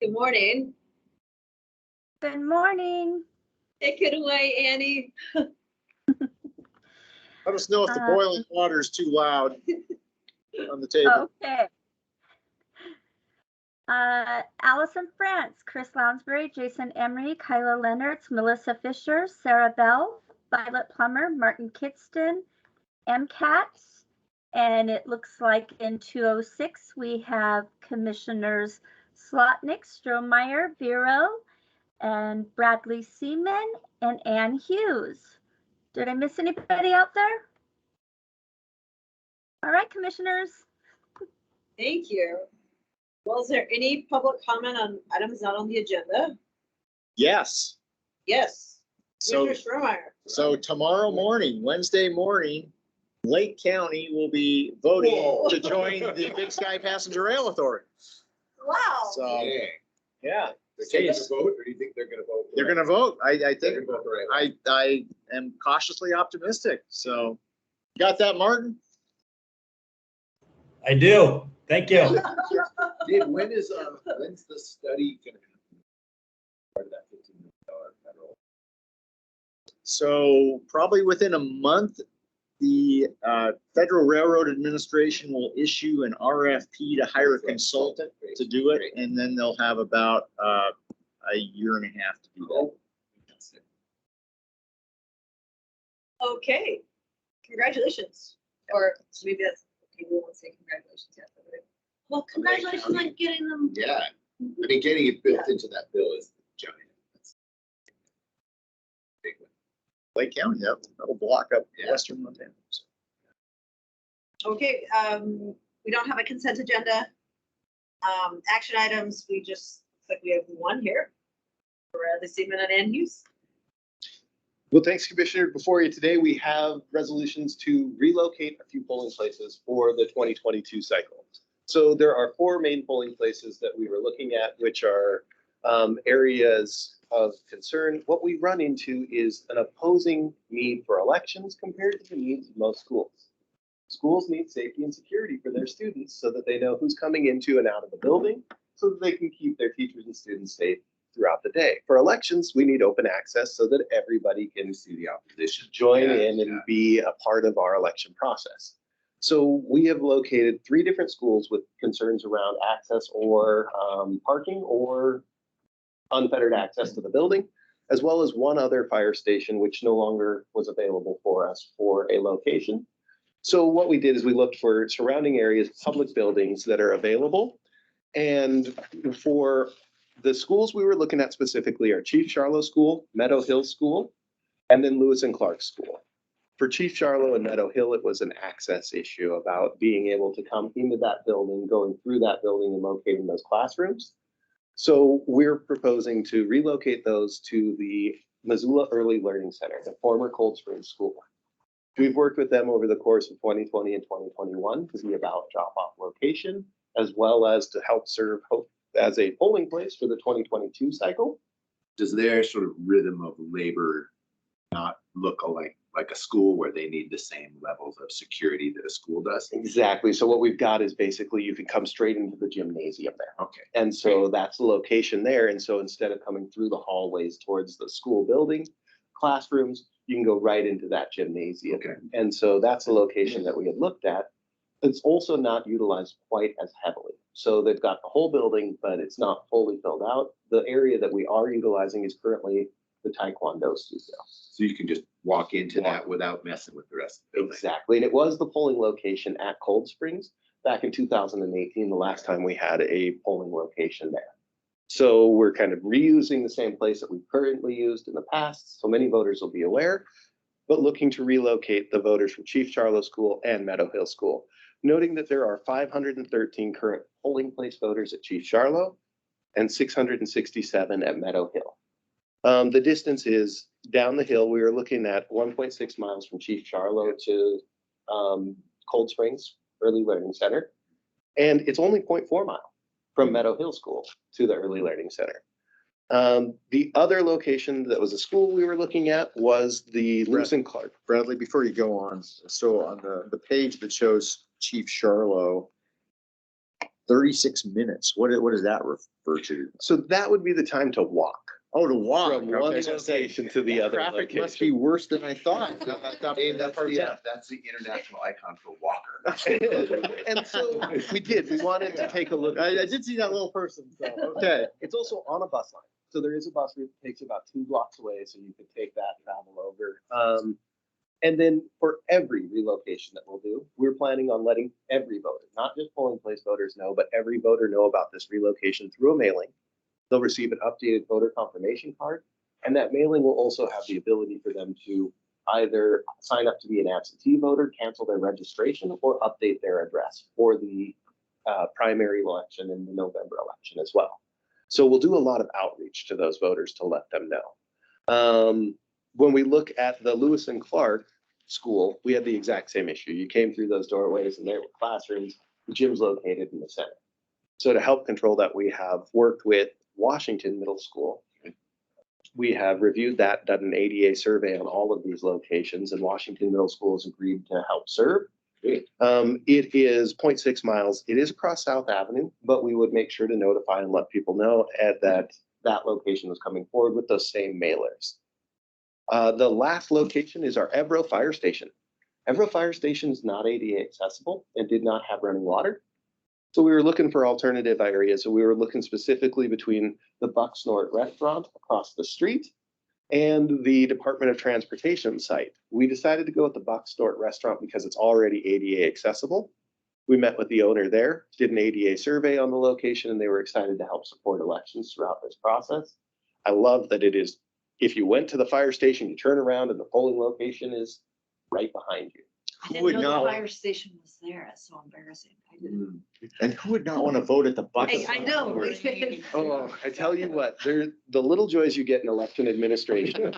Good morning. Good morning. Take it away, Annie. Let us know if the boiling water is too loud on the table. Okay. Allison France, Chris Lounsbury, Jason Emery, Kyla Leonards, Melissa Fisher, Sarah Bell, Violet Plummer, Martin Kitston, MCAT. And it looks like in 206 we have Commissioners Slotnick, Strohmeyer, Vero, and Bradley Seaman, and Ann Hughes. Did I miss anybody out there? All right, Commissioners. Thank you. Well, is there any public comment on items not on the agenda? Yes. Yes. So, Mr. Strohmeyer. so tomorrow morning, Wednesday morning, Lake County will be voting to join the Big Sky Passenger Rail Authority. Wow. So, yeah. They're going to vote, or do you think they're going to vote? They're going to vote. I think Vote right. I am cautiously optimistic. So, got that, Martin? I do. Thank you. Dave, when's the study going to happen? Part of that $15 million federal. So probably within a month, the Federal Railroad Administration will issue an RFP to hire a consultant to do it, and then they'll have about a year and a half to do that. Okay. Congratulations. Or maybe that's okay. We won't say congratulations yet. Well, congratulations on getting them. Yeah, I mean, getting it built into that bill is giant. That's a big one. Lake County, yep, that'll block up Yeah. western Montana. Okay. We don't have a consent agenda. Action items. We just looks like we have one here. Bradley Seaman and Ann Hughes. Well, thanks, Commissioner. Before you today, we have resolutions to relocate a few polling places for the 2022 cycle. So there are 4 main polling places that we were looking at, which are areas of concern. What we run into is an opposing need for elections compared to the needs of most schools. Schools need safety and security for their students so that they know who's coming into and out of the building so that they can keep their teachers and students safe throughout the day. For elections, we need open access so that everybody can See the opposition. join in and be a part of our election process. So we have located 3 different schools with concerns around access or parking or unfettered access to the building, as well as 1 other fire station, which no longer was available for us for a location. So what we did is we looked for surrounding areas, public buildings that are available. And for the schools we were looking at specifically are Chief Charlo School, Meadow Hill School, and then Lewis and Clark School. For Chief Charlo and Meadow Hill, it was an access issue about being able to come into that building, going through that building and locating those classrooms. So we're proposing to relocate those to the Missoula Early Learning Center, the former Cold Spring School. We've worked with them over the course of 2020 and 2021 to be about drop-off location, as well as to help serve as a polling place for the 2022 cycle. Does their sort of rhythm of labor not look like a school where they need the same levels of security that a school does? Exactly. So what we've got is basically you can come straight into the gymnasium there. Okay. And so that's the location there. And so instead of coming through the hallways towards the school building, classrooms, you can go right into that gymnasium. Okay. And so that's the location that we had looked at. It's also not utilized quite as heavily. So they've got the whole building, but it's not fully filled out. The area that we are utilizing is currently the Taekwondo studio. So you can just walk into that without messing with the rest of the building. Exactly. And it was the polling location at Cold Springs back in 2018, the last time we had a polling location there. So we're kind of reusing the same place that we've currently used in the past, so many voters will be aware, but looking to relocate the voters from Chief Charlo School and Meadow Hill School, noting that there are 513 current polling place voters at Chief Charlo and 667 at Meadow Hill. The distance is down the hill. We are looking at 1.6 miles from Chief Charlo to Cold Springs Early Learning Center, and it's only 0.4 mile from Meadow Hill School to the Early Learning Center. The other location that was a school we were looking at was the Lewis and Clark. Bradley, before you go on, so on the page that shows Chief Charlo, 36 minutes. What does that refer to? So that would be the time to walk Oh, to walk. from one Okay, I was gonna say, location to the other traffic must location. be worse than I thought. That's the international icon for walker. And so we wanted to take a look. I did see that little person, so, okay. It's also on a bus line. So there is a bus route that takes about 2 blocks away, so you could take that, travel over. And then for every relocation that we'll do, we're planning on letting every voter, not just polling place voters know, but every voter know about this relocation through a mailing. They'll receive an updated voter confirmation card, and that mailing will also have the ability for them to either sign up to be an absentee voter, cancel their registration, or update their address for the primary election and the November election as well. So we'll do a lot of outreach to those voters to let them know. When we look at the Lewis and Clark school, we had the exact same issue. You came through those doorways and there were classrooms, the gym's located in the center. So to help control that, we have worked with Washington Middle School. We have reviewed that, done an ADA survey on all of these locations, and Washington Middle School has agreed to help serve. It is 0.6 miles. It is across South Avenue, but we would make sure to notify and let people know that location was coming forward with those same mailers. The last location is our Ebro Fire Station. Ebro Fire Station is not ADA accessible and did not have running water. So we were looking for alternative areas. So we were looking specifically between the Bucksnort restaurant across the street and the Department of Transportation site. We decided to go with the Bucksnort restaurant because it's already ADA accessible. We met with the owner there, did an ADA survey on the location, and they were excited to help support elections throughout this process. I love that it is, if you went to the fire station, you turn around and the polling location is right behind you. I Who didn't would know the not, fire station was there. That's so embarrassing. I didn't. and who would not want to vote at the bucket? Hey, I know. Oh, I tell you what, the little joys you get in election administration,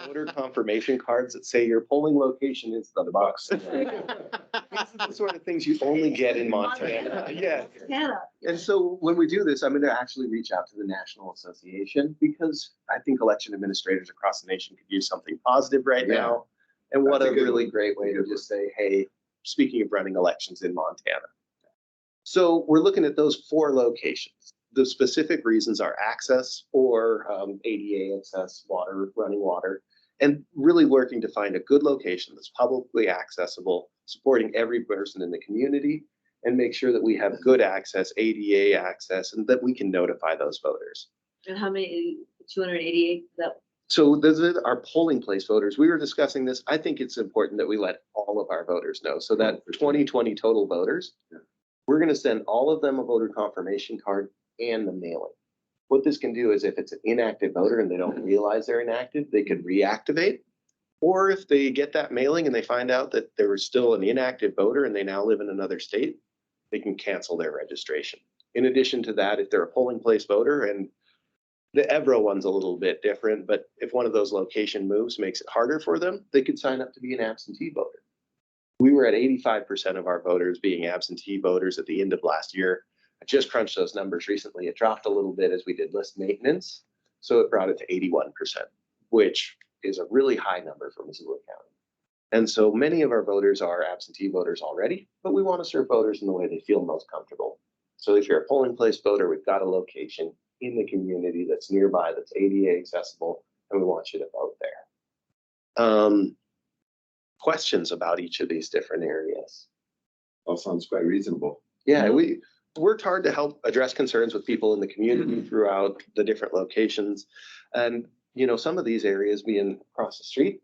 voter confirmation cards that say your polling location is the Bucks. These are the sort of things you only get in Montana. Yeah. Montana. And so when we do this, I'm going to actually reach out to the National Association because I think election administrators across the nation could use something positive right Yeah. now. And what That's a a good really one. great way to just say, hey, speaking of running elections in Montana. So we're looking at those 4 locations. The specific reasons are access or ADA access, water, running water, and really working to find a good location that's publicly accessible, supporting every person in the community, and make sure that we have good access, ADA access, and that we can notify those voters. And how many, 288, that, So those are our polling place voters. We were discussing this. I think it's important that we let all of our voters know. So that 2020 total voters, we're going to send all of them a voter confirmation card and the mailing. What this can do is if it's an inactive voter and they don't realize they're inactive, they could reactivate. Or if they get that mailing and they find out that there was still an inactive voter and they now live in another state, they can cancel their registration. In addition to that, if they're a polling place voter, and the Ebro one's a little bit different, but if one of those location moves makes it harder for them, they could sign up to be an absentee voter. We were at 85% of our voters being absentee voters at the end of last year. I just crunched those numbers recently. It dropped a little bit as we did list maintenance. So it brought it to 81%, which is a really high number for Missoula County. And so many of our voters are absentee voters already, but we want to serve voters in the way they feel most comfortable. So if you're a polling place voter, we've got a location in the community that's nearby, that's ADA accessible, and we want you to vote there. Questions about each of these different areas? All sounds quite reasonable. Yeah, we worked hard to help address concerns with people in the community throughout the different locations. And, you know, some of these areas being across the street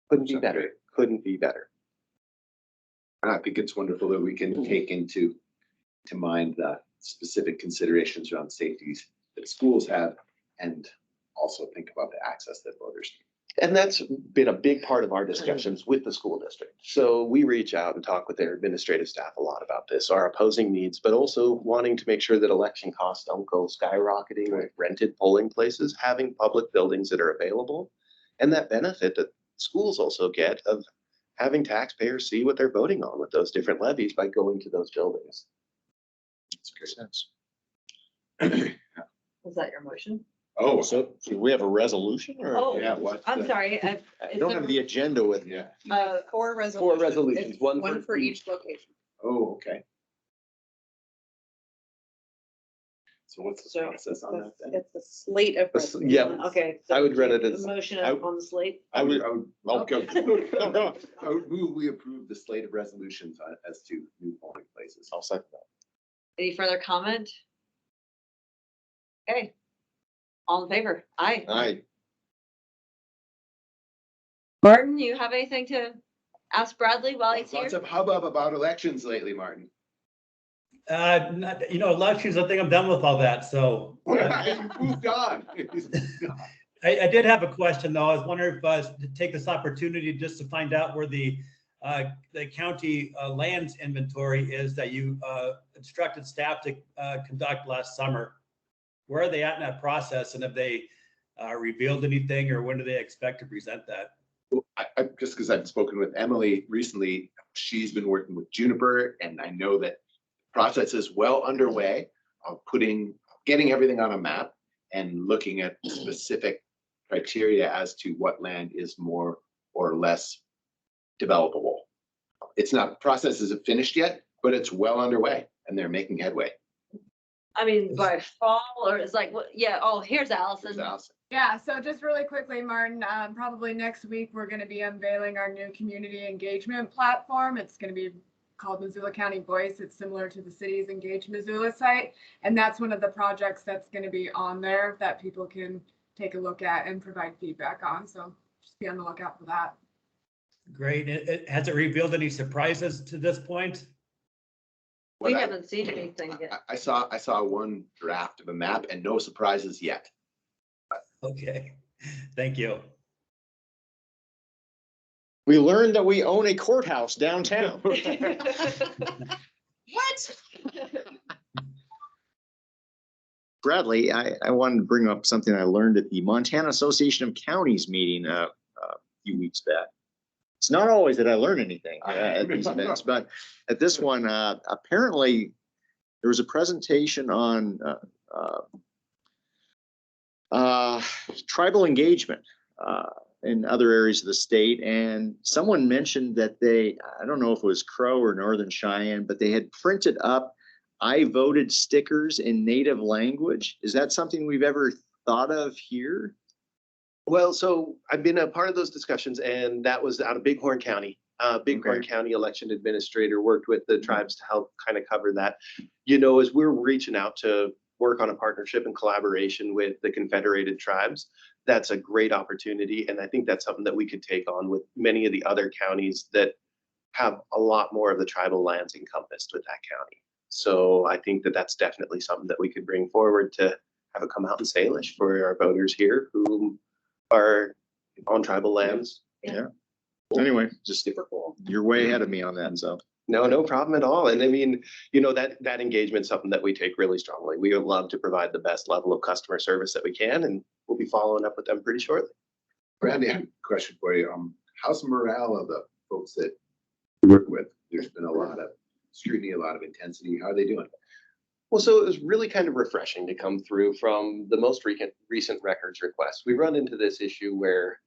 couldn't be better, couldn't be better. I think it's wonderful that we can take into mind the specific considerations around safeties that schools have and also think about the access that voters need. And that's been a big part of our discussions with the school district. So we reach out and talk with their administrative staff a lot about this, our opposing needs, but also wanting to make sure that election costs don't go skyrocketing with rented polling places, having public buildings that are available, and that benefit that schools also get of having taxpayers see what they're voting on with those different levies by going to those buildings. Makes good sense. was that your motion? Oh, So do we have a resolution or? Oh, yeah, what? I'm sorry. I don't have the agenda with me. Yeah. 4 resolutions. 4 resolutions, It's one one for for each location. Oh, okay. So what's the So process on that then? it's the slate of. The s- yeah, Okay. I would run it the as- Motion I- on the slate. I would Okay. I would move we approve the slate of resolutions as to new polling places. I'll second that. Any further comment? Okay. All in favor? Aye. Aye. Martin, you have anything to ask Bradley while he's here? Lots of hubbub about elections lately, Martin. Elections, I think I'm done with all that, so. Moved on. I did have a question, though. I was wondering if to take this opportunity just to find out where the county lands inventory is that you instructed staff to conduct last summer. Where are they at in that process, and have they revealed anything, or when do they expect to present that? Just because I've spoken with Emily recently, she's been working with Juniper, and I know that process is well underway of getting everything on a map and looking at specific criteria as to what land is more or less developable. Process isn't finished yet, but it's well underway and they're making headway. I mean, by fall, or it's like, what? Yeah, oh, here's Allison. There's Allison. Yeah, so just really quickly, Martin, probably next week, we're going to be unveiling our new community engagement platform. It's going to be called Missoula County Voice. It's similar to the city's Engage Missoula site. And that's one of the projects that's going to be on there that people can take a look at and provide feedback on. So just be on the lookout for that. Great. Has it revealed any surprises to this point? We What I- haven't seen anything yet. I saw one draft of a map and no surprises yet. Okay, thank you. We learned that we own a courthouse downtown. What? Bradley, I wanted to bring up something I learned at the Montana Association of Counties meeting a few weeks back. It's not always that I learn anything at these events, but at this one, apparently there was a presentation on tribal engagement in other areas of the state. And someone mentioned that I don't know if it was Crow or Northern Cheyenne, but they had printed up I voted stickers in native language. Is that something we've ever thought of here? Well, so I've been a part of those discussions, and that was out of Bighorn County. Bighorn County election administrator worked with the tribes to help kind of cover that. As we're reaching out to work on a partnership and collaboration with the Confederated Tribes, that's a great opportunity. And I think that's something that we could take on with many of the other counties that have a lot more of the tribal lands encompassed with that county. So I think that that's definitely something that we could bring forward to have it come out in Salish for our voters here who are on tribal lands. Yeah. Anyway, just you're way ahead of me on that. So No problem at all. And I mean, that engagement is something that we take really strongly. We would love to provide the best level of customer service that we can, and we'll be following up with them pretty shortly. Brandy, I have a question for you. How's the morale of the folks that you work with? There's been a lot of scrutiny, a lot of intensity. How are they doing? Well, so it was really kind of refreshing to come through from the most recent records requests. We run into this issue where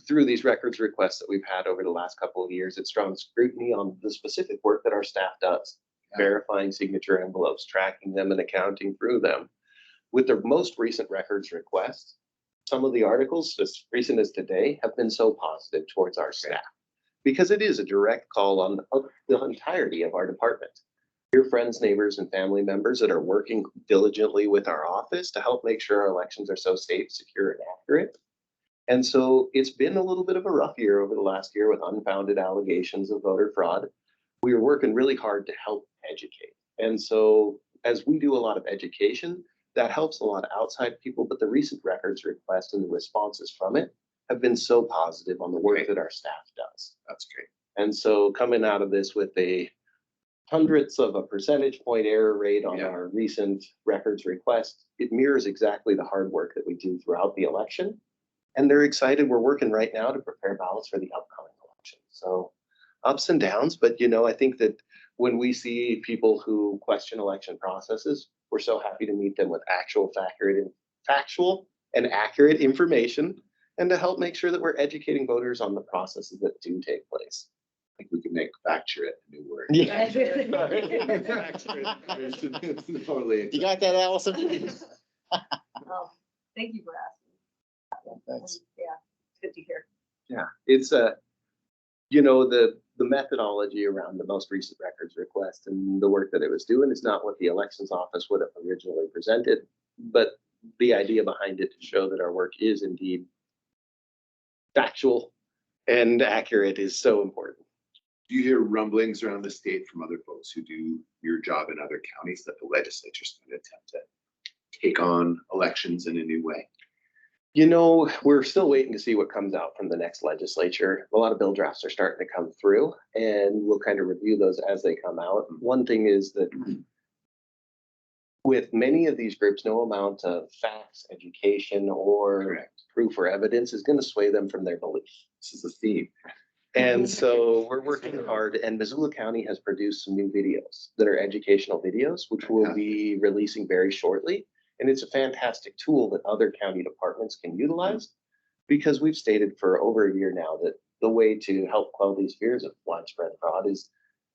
through these records requests that we've had over the last couple of years, it's strong scrutiny on the specific work that our staff does, verifying signature envelopes, tracking them and accounting through them. With the most recent records requests, some of the articles as recent as today have been so positive towards our staff because it is a direct call on the entirety of our department. Your friends, neighbors, and family members that are working diligently with our office to help make sure our elections are so safe, secure, and accurate. And so it's been a little bit of a rough year over the last year with unfounded allegations of voter fraud. We are working really hard to help educate. And so as we do a lot of education, that helps a lot of outside people, but the recent records request and the responses from it have been so positive on the work that our staff does. That's great. And so coming out of this with a hundredths of a percentage point error rate on our recent records request, it mirrors exactly the hard work that we do throughout the election. And they're excited. We're working right now to prepare ballots for the upcoming election. So ups and downs, but I think that when we see people who question election processes, we're so happy to meet them with factual and accurate information and to help make sure that we're educating voters on the processes that do take place. think we could manufacture it, a new word. Yeah. Totally. You got that, Allison? Oh, thank you for asking. Thanks. Yeah, it's good to hear. Yeah, it's you know, the methodology around the most recent records request and the work that it was doing is not what the elections office would have originally presented, but the idea behind it to show that our work is indeed factual and accurate is so important. Do you hear rumblings around the state from other folks who do your job in other counties that the legislature's going to attempt to take on elections in a new way? You know, we're still waiting to see what comes out from the next legislature. A lot of bill drafts are starting to come through and we'll kind of review those as they come out. One thing is that with many of these groups, no amount of facts, education, or Correct. proof or evidence is going to sway them from their belief. This is a theme. And so we're working hard, and Missoula County has produced some new videos that are educational videos, which we'll be releasing very shortly. And it's a fantastic tool that other county departments can utilize because we've stated for over a year now that the way to help quell these fears of widespread fraud is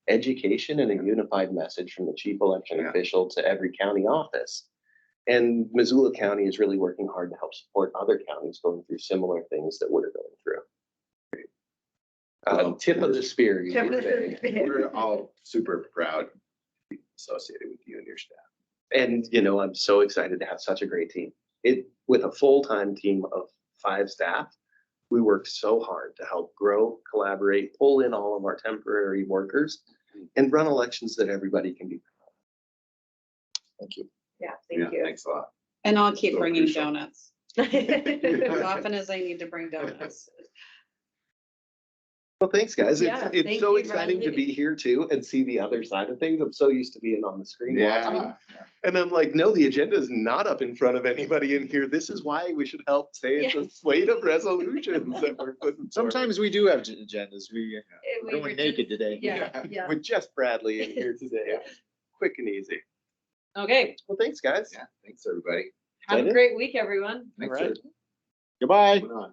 education and a unified message from the chief election official to every county office. And Missoula County is really working hard to help support other counties going through similar things that we're going through. Tip of the spear. You could say. We're all super proud to be associated with you and your staff. And, you know, I'm so excited to have such a great team. With a full-time team of 5 staff, we work so hard to help grow, collaborate, pull in all of our temporary workers and run elections that everybody can be proud of. Thank you. Yeah, thank you. Thanks a lot. And I'll keep So bringing crucial. donuts as often as I need to bring donuts. Well, thanks, guys. Yeah, It's thank so you, exciting to Bradley. be here too and see the other side of things. I'm so used to being on the screen watching. Yeah. And I'm like, no, the agenda is not up in front of anybody in here. This is why we should help say it's a slate of resolutions that we're putting forward. Sometimes we do have agendas. We We're going were naked just- today. Yeah, yeah. With just Bradley in here today. Quick and easy. Okay, Well, thanks, guys. Yeah, thanks, everybody. have That a it? great week, everyone. Thanks right. for Goodbye. coming on.